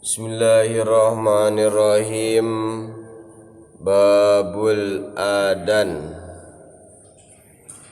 Bismillahirrahmanirrahim. Babul Adan.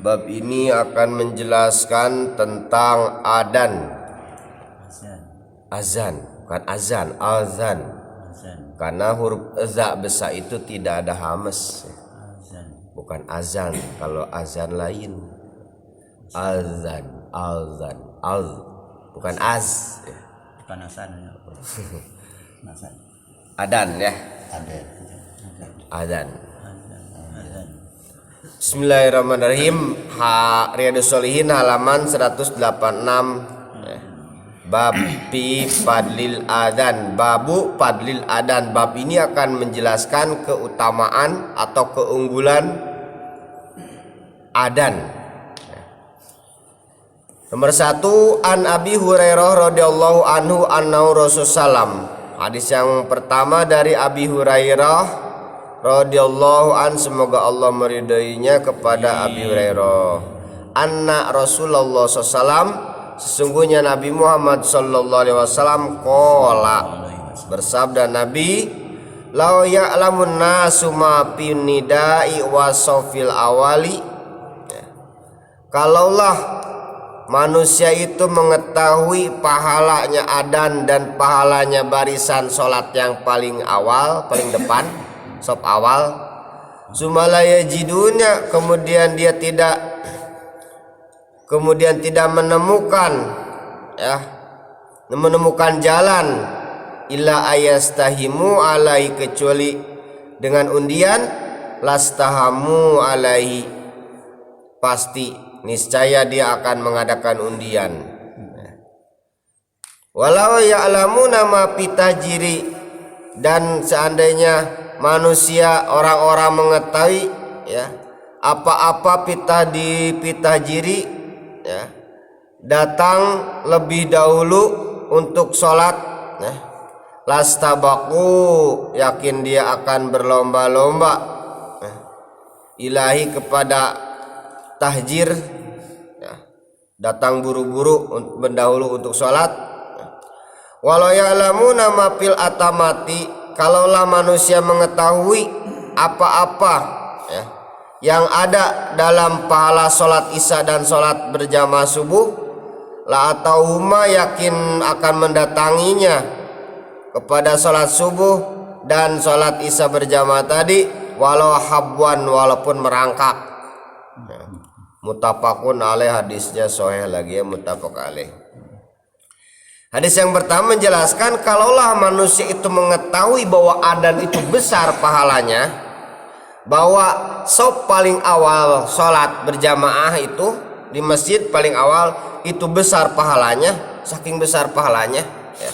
Bab ini akan menjelaskan tentang adan. Azan, bukan azan, azan. Karena huruf za besar itu tidak ada hamas. Bukan azan, kalau azan lain. Azan, azan, bukan az. Bukan azan. Adan ya. Adan. Bismillahirrahmanirrahim. Riyadhus Shalihin halaman 186. Bab fi fadlil adan. Babu fadlil adan. Bab ini akan menjelaskan keutamaan atau keunggulan adan. Nomor 1, an Abi Hurairah radhiyallahu anhu annahu Rasulullah. Hadis yang pertama dari Abi Hurairah radhiyallahu an, semoga Allah meridainya, kepada Abi Hurairah. Anna Rasulullah SAW, sesungguhnya Nabi Muhammad sallallahu alaihi wasallam, qala, bersabda Nabi, law ya'lamun nasu ma fin nidai wa safil awali. Kalaulah manusia itu mengetahui pahalanya adan dan pahalanya barisan sholat yang paling awal, paling depan, sop awal, sumalaya jidunya, kemudian tidak menemukan jalan, illa ayastahimu alaihi, kecuali dengan undian, lastahamu alaihi, pasti niscaya dia akan mengadakan undian. Walau ya'lamuna ma pitajiri, dan seandainya manusia orang-orang mengetahui ya apa-apa pitajiri ya, datang lebih dahulu untuk sholat ya, lastabaku, yakin dia akan berlomba-lomba ya, ilahi, kepada tahjir ya, datang buru-buru mendahulu untuk sholat. Walau ya'lamuna ma fil atamati, kalaulah manusia mengetahui apa-apa ya yang ada dalam pahala sholat isya dan sholat berjamaah subuh, la atauhuma, yakin akan mendatanginya kepada sholat subuh dan sholat isya berjamaah tadi, walau habwan, walaupun merangkak ya. Muttafaqun alaih, hadisnya sahih lagi ya, muttafaq alaih. Hadis yang pertama menjelaskan kalaulah manusia itu mengetahui bahwa adan itu besar pahalanya, bahwa sop paling awal sholat berjamaah itu di masjid paling awal itu besar pahalanya, saking besar pahalanya ya.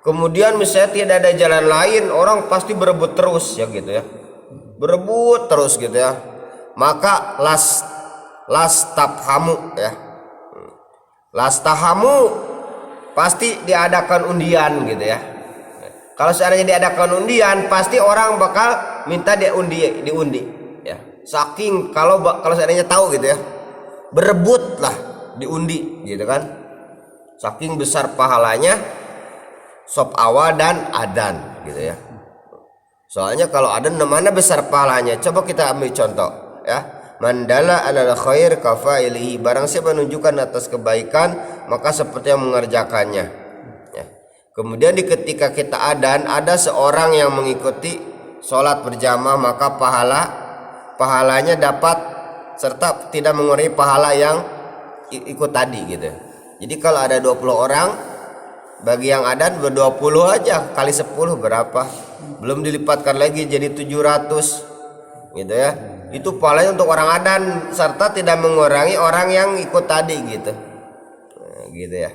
Kemudian misalnya tidak ada jalan lain, orang pasti berebut terus ya gitu ya, berebut terus gitu ya, maka lastafhamu ya, lastahamu, pasti diadakan undian gitu ya. Kalau seandainya diadakan undian, pasti orang bakal minta diundi ya. Saking kalau seandainya tahu gitu ya, berebut lah diundi gitu kan, saking besar pahalanya sop awa dan adan gitu ya. Soalnya kalau adan mana besar pahalanya, coba kita ambil contoh ya. Mandala alal khair kafailihi, barang siapa menunjukkan atas kebaikan maka seperti yang mengerjakannya ya. Kemudian ketika kita adan, ada seorang yang mengikuti sholat berjamaah, maka pahalanya dapat, serta tidak mengurangi pahala yang ikut tadi gitu. Jadi kalau ada 20 orang, bagi yang adan 20 aja kali 10 berapa, belum dilipatkan lagi jadi 700 gitu ya. Itu pahalanya untuk orang adan, serta tidak mengurangi orang yang ikut tadi gitu. Nah, gitu ya.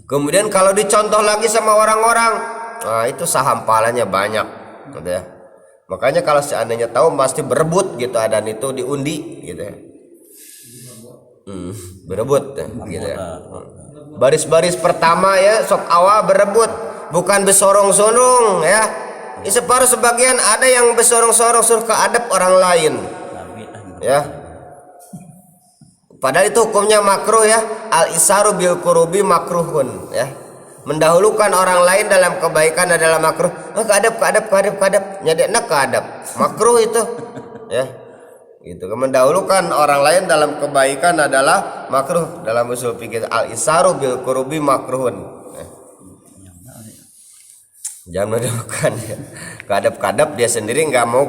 Kemudian kalau dicontoh lagi sama orang-orang, nah itu saham pahalanya banyak gitu ya. Makanya kalau seandainya tahu pasti berebut gitu adan itu diundi gitu ya. Berebut ya, gitu ya. Baris-baris pertama ya, sok awal berebut, bukan besorong-sorong ya. Separuh sebagian ada yang bersorong-sorong suruh ke adab orang lain ya. Padahal itu hukumnya makruh ya. Al isaru bil qurubi makruhun ya. Mendahulukan orang lain dalam kebaikan adalah makruh. Keadab nyadekna keadab makruh itu ya. Gitu. Mendahulukan orang lain dalam kebaikan adalah makruh. Dalam usul fikih al isaru bil qurubi makruhun. Jangan mendahulukan ya. Keadab dia sendiri nggak mau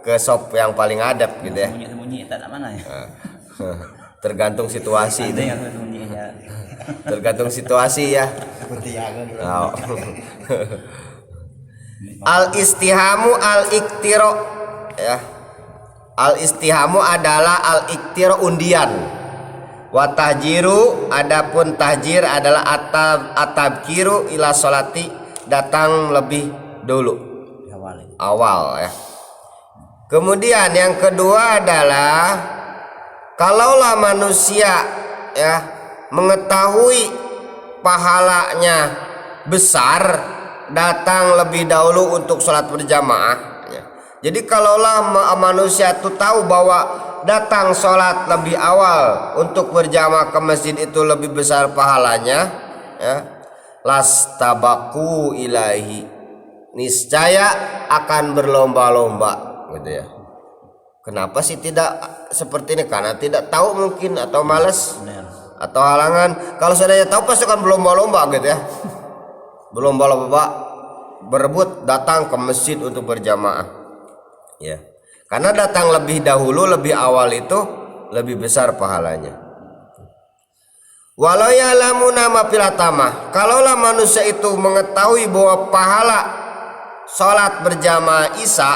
ke sop yang paling adab gitu ya. Sembunyi tak mana ya. Tergantung situasi itu. Tergantung situasi ya. Oh. Al istihamu al iktiro ya. Al istihamu adalah al iktiro undian. Wa tahjiru adapun tahjir adalah atabkiru ila sholati datang lebih dulu awal ya. Kemudian yang kedua adalah kalaulah manusia ya mengetahui pahalanya besar datang lebih dahulu untuk sholat berjamaah ya. Jadi kalaulah manusia itu tahu bahwa datang sholat lebih awal untuk berjamaah ke masjid itu lebih besar pahalanya ya, lastabaku ilahi niscaya akan berlomba-lomba gitu ya. Kenapa sih tidak seperti ini? Karena tidak tahu mungkin atau malas atau halangan. Kalau seandainya tahu pasti akan berlomba-lomba gitu ya. Berlomba-lomba berebut datang ke masjid untuk berjamaah. Ya. Karena datang lebih dahulu, lebih awal itu lebih besar pahalanya. Walau ya'lamuna ma fil atamah. Kalaulah manusia itu mengetahui bahwa pahala salat berjamaah Isya,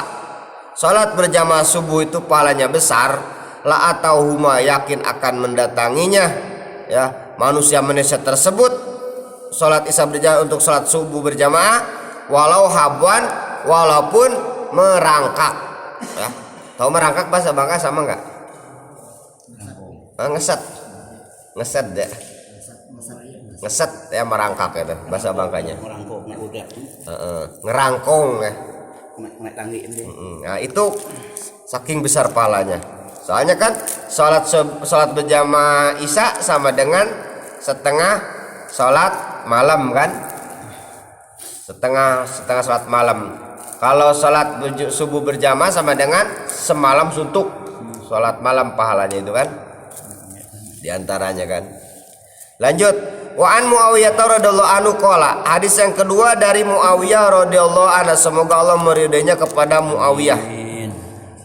salat berjamaah subuh itu pahalanya besar, la atau huma yakin akan mendatanginya ya manusia tersebut salat Isya berjamaah untuk salat subuh berjamaah walau habwan walaupun merangkak ya. Tahu merangkak bahasa Bangka sama enggak? Ngeset deh. Ngeset ya merangkak itu bahasa Bangkanya. Ngerangkong ya. Nah itu saking besar pahalanya. Soalnya kan salat berjamaah Isya sama dengan setengah salat malam kan? Setengah salat malam. Kalau salat subuh berjamaah sama dengan semalam suntuk. Salat malam pahalanya itu kan? Di antaranya kan. Lanjut. Wa an Muawiyah radhiyallahu anhu qala. Hadis yang kedua dari Muawiyah radhiyallahu anhu, semoga Allah meridainya kepada Muawiyah.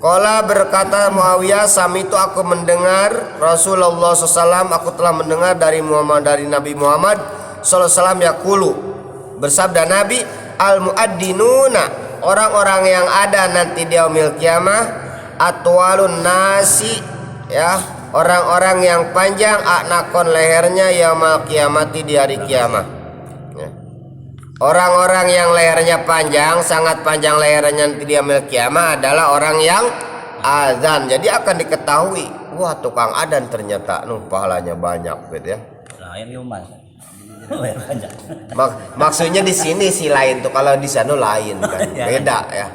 Qala berkata Muawiyah, samitu aku mendengar Rasulullah SAW, aku telah mendengar dari Nabi Muhammad SAW yaqulu, bersabda Nabi, al muaddinuna, orang-orang yang ada nanti di yaumil kiamah, atwalun nasi ya, orang-orang yang panjang aknakon lehernya yaumal kiamati di hari kiamat ya. Orang-orang yang lehernya panjang, sangat panjang lehernya nanti di yaumil kiamat adalah orang yang azan. Jadi akan diketahui, wah tukang adzan ternyata pahalanya banyak gitu ya. Maksudnya di sini si lain tuh, kalau di sana lain kan beda ya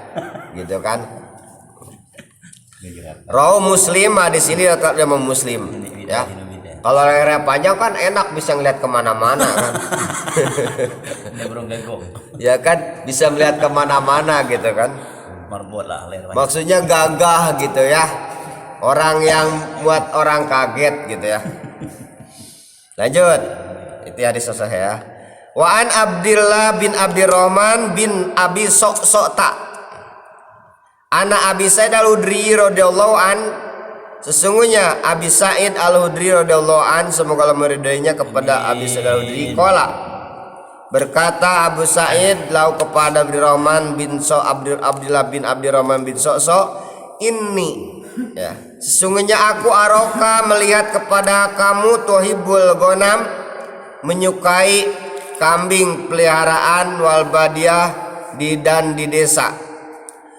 gitu kan. Rawu Muslim di sini letaknya Muslim ya. Kalau lehernya panjang kan enak bisa ngeliat kemana-mana kan. Ya kan bisa melihat kemana-mana gitu kan. Maksudnya gagah gitu ya. Orang yang buat orang kaget gitu ya. Lanjut. Itu hadis sahih ya. Wa an Abdillah bin Abdurrahman bin Abi Sokta. Anak Abi Sa'id Al-Hudri radhiyallahu an, sesungguhnya Abi Sa'id Al-Hudri radhiyallahu an, semoga Allah meridainya, kepada Abi Sa'id Al-Hudri qala, berkata Abu Sa'id lau kepada Abdurrahman bin Abdullah bin Abdurrahman bin Sokso, ini ya, sesungguhnya aku aroka melihat kepada kamu tuhibul ghanam, menyukai kambing peliharaan wal badiyah dan di desa.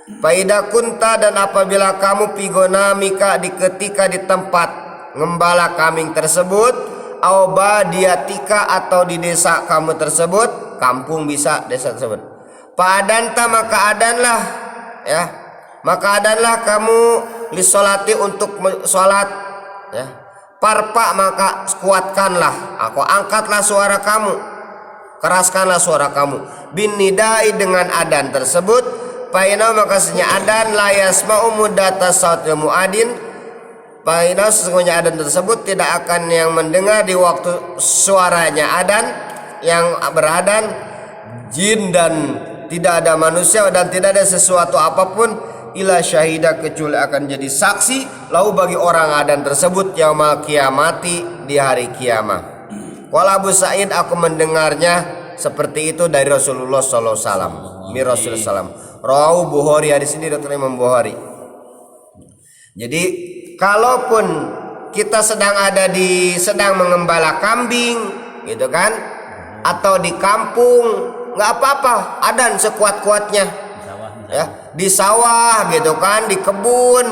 Faida kunta, dan apabila kamu pigonamika ketika di tempat ngembala kambing tersebut, au badiatika atau di desa kamu tersebut, kampung bisa desa tersebut. Padanta maka adanlah ya, maka adanlah kamu lisolati untuk sholat ya. Parpa maka kuatkanlah, aku angkatlah suara kamu. keraskanlah suara kamu, bin nidai dengan adan tersebut, paina makasnya adan la yasma'u muddata sautil muadin, paina sesungguhnya adan tersebut tidak akan yang mendengar di waktu suaranya adan yang beradan, jin dan tidak ada manusia dan tidak ada sesuatu apapun ila syahida kecuali akan jadi saksi lahu bagi orang adan tersebut yaumal kiamati di hari kiamat. Qala Abu Sa'id, aku mendengarnya seperti itu dari Rasulullah sallallahu alaihi wasallam. Mi Rasulullah sallam. Rawahu Bukhari, hadis ini dari Imam Bukhari. Jadi kalaupun kita sedang mengembala kambing gitu kan, atau di kampung, nggak apa-apa adan sekuat-kuatnya. Ya, di sawah gitu kan, di kebun.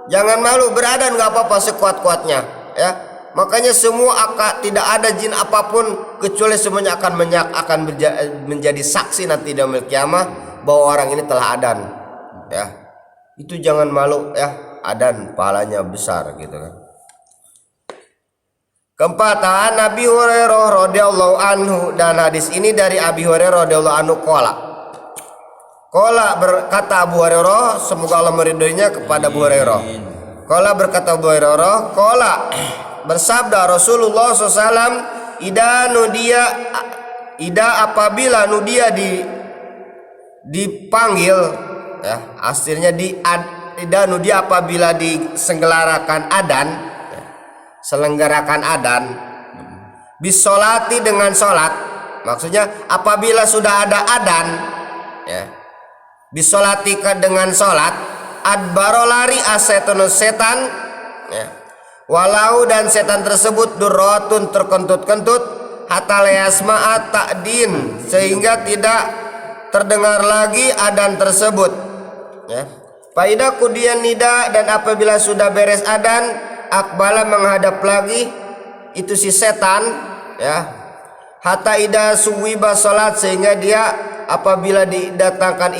Jangan malu beradan, nggak apa-apa sekuat-kuatnya, ya. Makanya semua tidak ada jin apapun kecuali semuanya akan menjadi saksi nanti di yaumil kiamah bahwa orang ini telah adan, ya. Itu jangan malu, ya. Adan pahalanya besar gitu kan. Keempat, Nabi Hurairah radhiyallahu anhu, dan hadis ini dari Abi Hurairah radhiyallahu anhu Qala berkata Abu Hurairah, semoga Allah meridhoinya kepada Abu Hurairah. Qala berkata Abu Hurairah, qala bersabda Rasulullah SAW, apabila nudia dipanggil, ya, aslinya ida nudia apabila diselenggarakan adan, bisolati dengan solat, maksudnya apabila sudah ada adan, ya, bisolati dengan solat, adbaro lari asetonus setan, ya. Walau dan setan tersebut durratun terkentut-kentut, hatta layasma'a ta'din, sehingga tidak terdengar lagi adan tersebut, ya. Faida kudian nida, dan apabila sudah beres adan, akbala menghadap lagi itu si setan, ya. Hatta ida suwiba salat, sehingga dia apabila didatangkan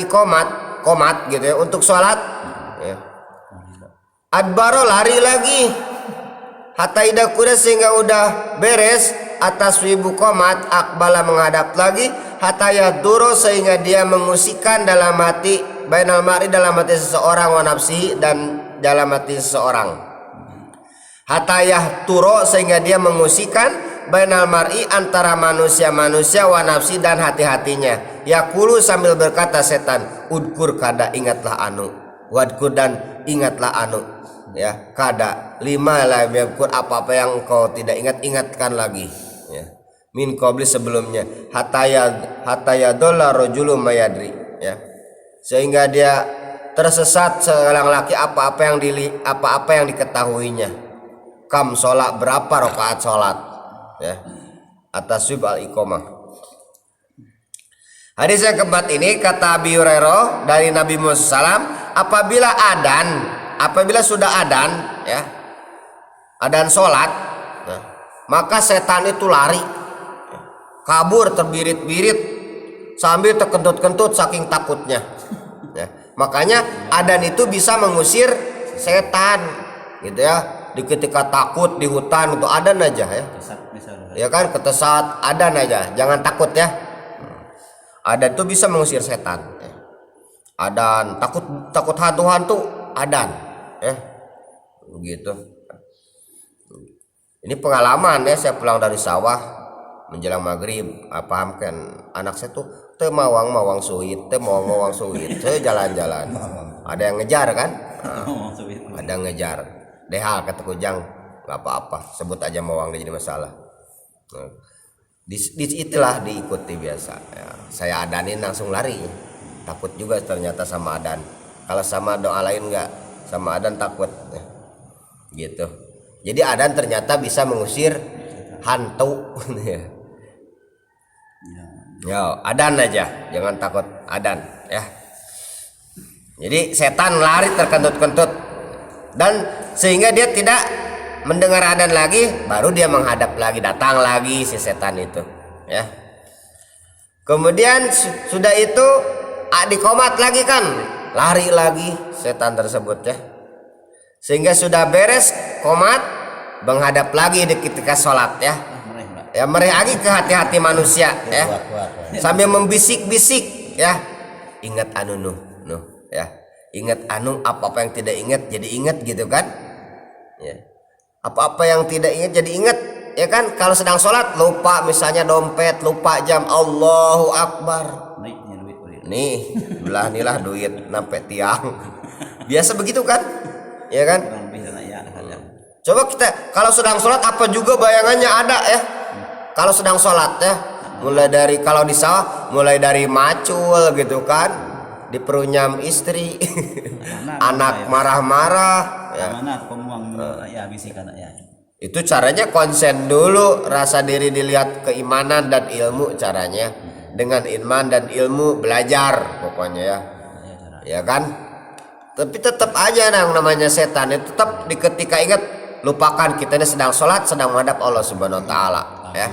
komat gitu ya untuk salat, ya. Adbaro lari lagi, hatta ida kuda, sehingga udah beres atas wibu komat, akbala menghadap lagi, hatta yaduro, sehingga dia mengusikan dalam hati, bainal mar'i dalam hati seseorang, wa nafsi dan dalam hati seseorang, hatta yahturo, sehingga dia mengusikan bainal mar'i antara manusia wa nafsi dan hati-hatinya, yaqulu sambil berkata setan, udkur kada ingatlah anu, wadkur dan ingatlah anu, ya, kada lima la yakur apa yang kau tidak ingatkan lagi, ya, min qabli sebelumnya, hataya dolla rajulu mayadri, ya, sehingga dia tersesat seorang laki apa-apa yang diketahuinya, kam sholat berapa rakaat sholat, ya, atas sub al iqamah. Hadis yang keempat ini kata Abi Hurairah dari Nabi Muhammad SAW, apabila sudah adan, ya, adan sholat, ya, maka setan itu lari, ya, kabur terbirit-birit sambil terkentut-kentut saking takutnya, ya. Makanya adan itu bisa mengusir setan gitu, ya. Di ketika takut di hutan itu adan aja, ya, ya kan, ketesat adan aja, jangan takut, ya. Adan itu bisa mengusir setan, ya. Adan takut hantu-hantu, adan, ya, begitu. Ini pengalaman, ya, saya pulang dari sawah menjelang maghrib, pahamkan anak saya tuh mawang suit, saya jalan-jalan, ada yang ngejar kan, ada yang ngejar, dehal kata kujang, nggak apa-apa, sebut aja mawang, jadi masalah. Itulah diikuti biasa, ya. Saya adanin langsung lari, takut juga ternyata sama adan. Kalau sama doa lain enggak, sama adan takut, ya. Gitu. Jadi adan ternyata bisa mengusir hantu. Ya, adan aja, jangan takut adan, ya. Jadi setan lari terkentut-kentut, dan sehingga dia tidak mendengar adan lagi, baru dia menghadap lagi, datang lagi si setan itu, ya. Kemudian sudah itu dikomat lagi kan, lari lagi setan tersebut, ya. Sehingga sudah beres komat, menghadap lagi di ketika sholat, ya. ya merehagi ke hati-hati manusia ya, sambil membisik-bisik ya, ingat anu nuh ya, ingat anu, apa-apa yang tidak ingat jadi ingat gitu kan ya, apa-apa yang tidak ingat jadi ingat ya kan. Kalau sedang sholat lupa misalnya dompet, lupa jam, Allahu Akbar, nih belah nilah duit nampek tiang, biasa begitu kan ya kan. Coba kita kalau sedang sholat apa juga bayangannya ada ya, kalau sedang sholat ya, mulai dari kalau di sawah mulai dari macul gitu kan, diperunyam istri, anak marah-marah ya. Itu caranya konsen dulu, rasa diri dilihat keimanan dan ilmu, caranya dengan iman dan ilmu belajar pokoknya ya kan. Tapi tetap aja yang namanya setan itu tetap ketika ingat, lupakan kita ini sedang sholat, sedang menghadap Allah Subhanahu Wa Taala ya.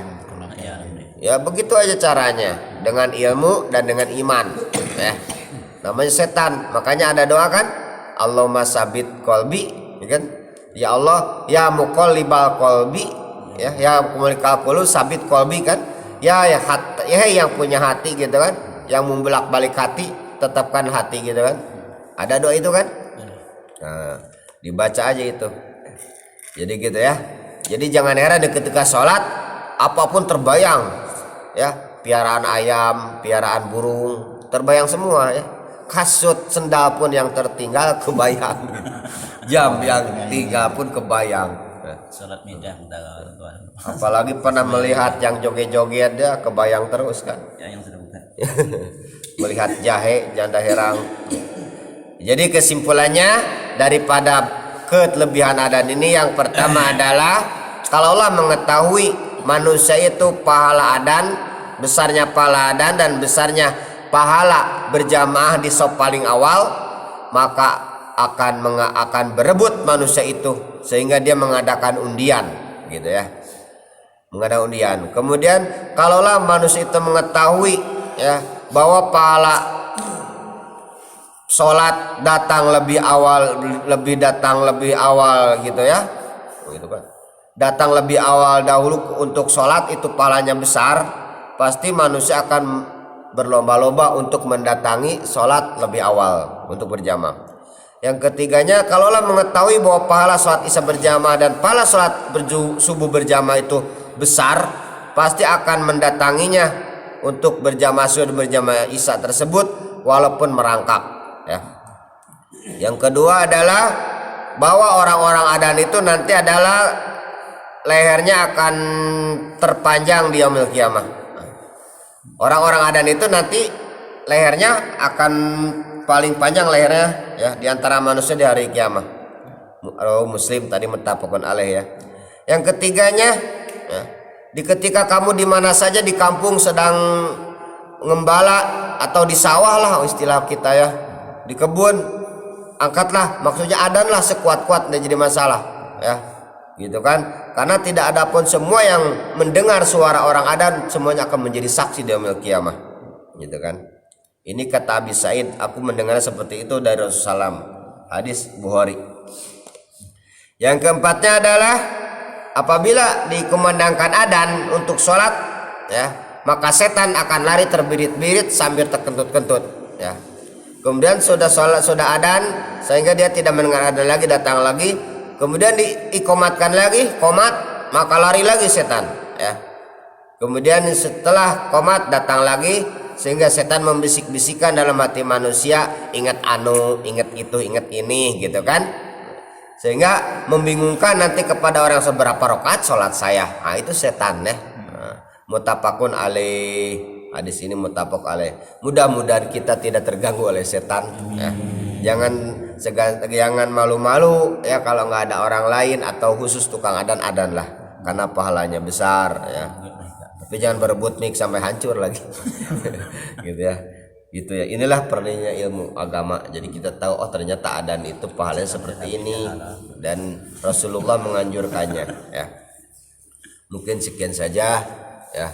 Ya begitu aja caranya, dengan ilmu dan dengan iman ya. Namanya setan, makanya ada doa kan, Allahumma sabit qalbi ya kan, ya Allah ya muqallibal qalbi ya, ya muqallibal qulub sabit qalbi kan, ya yang punya hati gitu kan, yang membolak-balik hati, tetapkan hati gitu kan. Ada doa itu kan, nah, dibaca aja itu. Jadi gitu ya. Jadi jangan heran ketika sholat apapun terbayang ya, piaraan ayam, piaraan burung terbayang semua ya. Kasut sendal pun yang tertinggal kebayang. Jam yang tinggal pun kebayang. Sholat midah. Apalagi pernah melihat yang joget-joget ya, kebayang terus kan. Ya, yang sedang Melihat jahe, janda herang. Jadi kesimpulannya daripada kelebihan adan ini, yang pertama adalah kalau Allah mengetahui manusia itu pahala adan, besarnya pahala adan dan besarnya pahala berjamaah di sop paling awal, maka akan berebut manusia itu sehingga dia mengadakan undian gitu ya, mengadakan undian. Kemudian kalaulah manusia itu mengetahui ya bahwa pahala sholat datang lebih awal gitu ya, gitu kan, datang lebih awal dahulu untuk sholat itu pahalanya besar, pasti manusia akan berlomba-lomba untuk mendatangi sholat lebih awal untuk berjamaah. Yang ketiganya, kalaulah mengetahui bahwa pahala sholat isya berjamaah dan pahala sholat subuh berjamaah itu besar, pasti akan mendatanginya untuk berjamaah subuh berjamaah isya tersebut walaupun merangkak ya. Yang kedua adalah bahwa orang-orang adan itu nanti adalah lehernya akan terpanjang di yaumil qiyamah. Orang-orang adan itu nanti lehernya akan paling panjang lehernya ya di antara manusia di hari kiamat. Muslim tadi muttafaqun alaih ya. Yang ketiganya ya, ketika kamu di mana saja di kampung sedang ngembala atau di sawah lah istilah kita ya, di kebun, angkatlah, maksudnya adan lah sekuat-kuatnya, jadi masalah ya gitu kan, karena tidak ada pun semua yang mendengar suara orang adan semuanya akan menjadi saksi di yaumil qiyamah gitu kan. Ini kata Abi Said, aku mendengar seperti itu dari Rasulullah SAW, hadis Bukhari. Yang keempatnya adalah apabila dikumandangkan adan untuk sholat ya, maka setan akan lari terbirit-birit sambil terkentut-kentut ya. Kemudian sudah sholat, sudah adan, sehingga dia tidak mendengar adan lagi, datang lagi. Kemudian diikomatkan lagi, komat, maka lari lagi setan ya. Kemudian setelah komat datang lagi, sehingga setan membisik-bisikan dalam hati manusia, ingat anu, ingat itu, ingat ini gitu kan. Sehingga membingungkan nanti kepada orang seberapa rakaat sholat saya. Nah itu setan ya. Muttafaqun alaih. Hadis ini muttafaq alaih. Mudah-mudahan kita tidak terganggu oleh setan ya. Jangan malu-malu ya kalau nggak ada orang lain atau khusus tukang adan lah, karena pahalanya besar ya. Tapi jangan berebut mik sampai hancur lagi. Gitu ya. Gitu ya. Inilah perlunya ilmu agama. Jadi kita tahu oh ternyata adan itu pahalanya seperti ini dan Rasulullah menganjurkannya ya. Mungkin sekian saja ya.